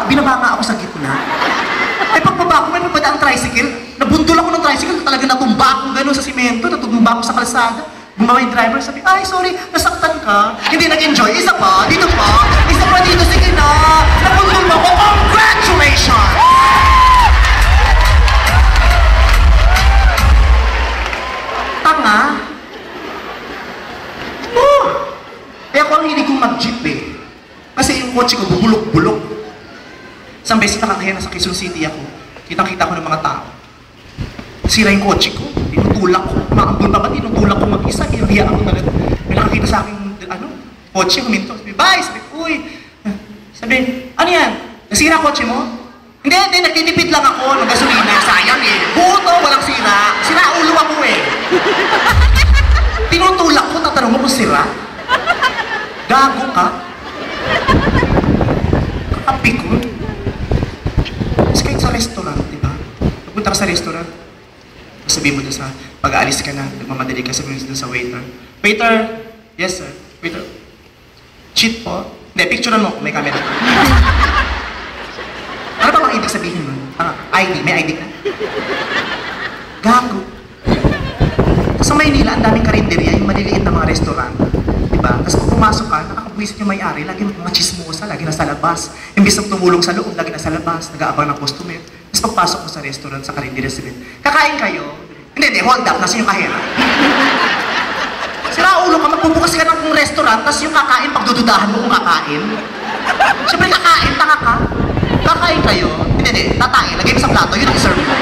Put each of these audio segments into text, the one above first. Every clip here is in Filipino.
binaba nga ako sa gitna. Eh pagbaba ko, may papadaan tricycle. Nabundol ako ng tricycle, talaga natumba akong gano'n sa simento, natumba ako sa kalsada. Bumaba yung driver, sabi, ay sorry, nasaktan ka. Hindi nag-enjoy, isa pa, dito pa, isa pa dito, sige na. Nabundol mo ako, congratulations! Tanga. Eh ako ang hindi kong mag-jeep eh. Kasi yung kotse ko bubulok-bulok. Isang beses nakakaya na sa Quezon City ako. Kitang-kita ko ng mga tao. Sira yung kotse ko. Tinutulak ko. Maambul pa ba? Tinutulak ko mag-isa. Kinahiya ako talaga. May nakakita sa akin, kotse, huminto. Sabi, bye! Sabi, uy! Sabi, ano yan? Nasira kotse mo? Hindi, nagtitipid lang ako ng gasolina. Sayang eh. Buo to, walang sira. Sira ulo ako eh. Tinutulak ko, tatanong mo kung sira. Gago ka? Kakapi ko. Kasi kahit sa restaurant, di ba? Pagpunta ka sa restaurant, sabihin mo doon sa pag-aalis ka na, nagmamadali ka, sabihin mo doon sa waiter. Waiter! Yes, sir. Waiter. Cheat po? Hindi, picturean mo kung may camera. Ano ba bang ibig sabihin mo? ID. May ID ka? Gago. Sa Maynila, ang daming karinderya, yung maliliit na mga restaurant. Diba? Tapos kung pumasok ka, nakakabwisit yung may-ari, lagi mga chismosa, lagi nasa labas. Imbis na tumulong sa loob, lagi nasa labas, nag-aabang ng customer. Tapos pagpasok mo sa restaurant, sa karinderya, sabihin, kakain kayo? Hindi, hold up, nasa yung kahera. Sira ulo ka, magbubukas ka ng restaurant, tapos yung kakain, pagdududahan mo kung kakain. Siyempre kakain, tanga ka. Kakain kayo? Hindi, tatain, lagay mo sa plato, yun ang serve mo.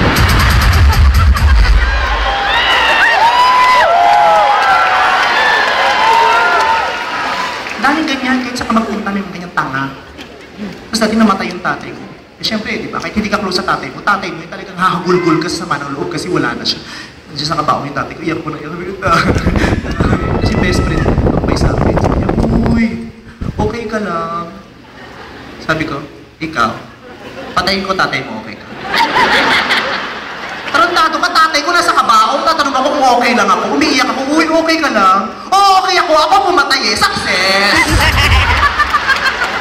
Daming ganyan, kahit sa kamagpunta may mga ganyang tanga. Tapos dati namatay yung tatay ko. Eh syempre, di ba, kahit hindi ka close sa tatay mo yung talagang hahagulgul ka sa sama ng loob kasi wala na siya. Nandiyan sa kabaong yung tatay ko, iyak ko na iyak. Kasi best friend ko, may sabi. Sabi niya, uy, okay ka lang. Sabi ko, ikaw, patayin ko tatay mo, okay ka. Tarantado ka, tatay ko nasa kabaong, tatanong ako kung okay lang ako, umiiyak ako, uy, okay ka lang? Oo, okay ako pumatay eh, success!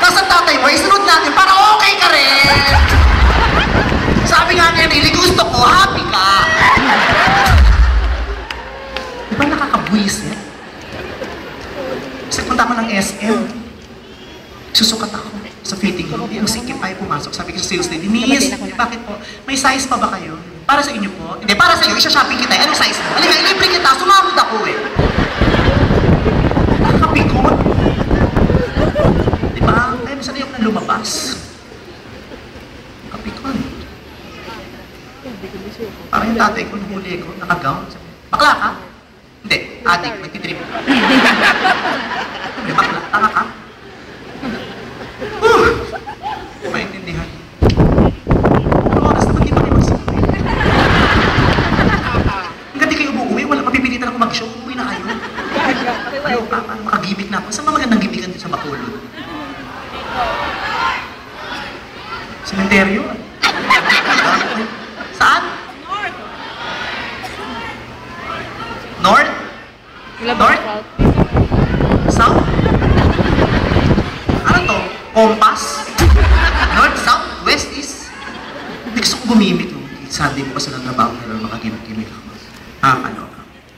Tapos ang tatay mo, isunod natin para okay ka rin! Sabi nga niya, Nili, gusto ko, happy ka! Di ba nakakabwisit? Kasi punta ko ng SM, susukat ako sa fitting room, yung sikip ay pumasok, sabi ko sa sales lady, Miss, bakit po? May size pa ba kayo? Para sa inyo po? Hindi, para sa iyo, isa-shopping kita. Anong size mo? Halika, ilibre kita. Sumamod ako eh. Nakakapikot. Diba? Kaya minsan ayok na lumabas. Nakapikot. Parang yung tatay ko, nahuli ko, nakagown. Bakla ka? Hindi, adik, nagtitrip. Hindi, bakla. Tanga ka? Maintindihan. Mag-show, umuwi na kayo. Ayaw ka, paano makagibik na ako? Saan ba magandang gibikan din sa Bacolod? Sementeryo? Saan? North. North? North? South? Ano to? Compass? North, South, West, East? Hindi gusto ko gumimik. Sabi ko kasi lang na bago na lang makagimik ako. Ano?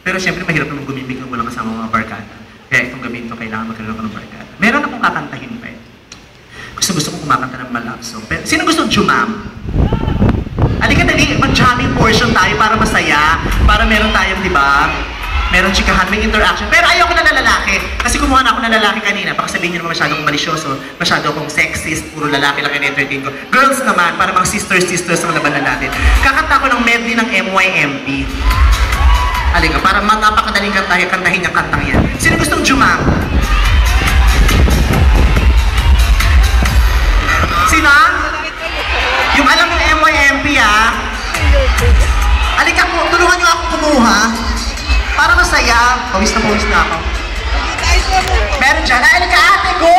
Pero syempre, mahirap naman gumimik ng walang kasama mga barkada. Kaya itong gabi ito, kailangan magkaroon ako ng barkada. Meron akong kakantahin pa eh. Gusto kong kumakanta ng malap song. Pero, sino gusto jumam? Halika dali, mag-jamming portion tayo para masaya. Para meron tayong, di ba? Meron chikahan, may interaction. Pero ayoko na lalaki. Kasi kumuha na ako ng lalaki kanina. Baka sabihin nyo naman masyado akong malisyoso, masyado akong sexist, puro lalaki lang yung entertain ko. Girls naman, para mga sisters ang labanan natin. Kakanta ko ng medley ng MYMP. Halika, para napakadaling kantahin niyang kantang yan. Sino gustong jumam? Sino? Yung alam ng MYMP Halika po, tulungan niyo ako kumuha. Para masaya. Pawis na ako. Meron dyan. Halika ate, go!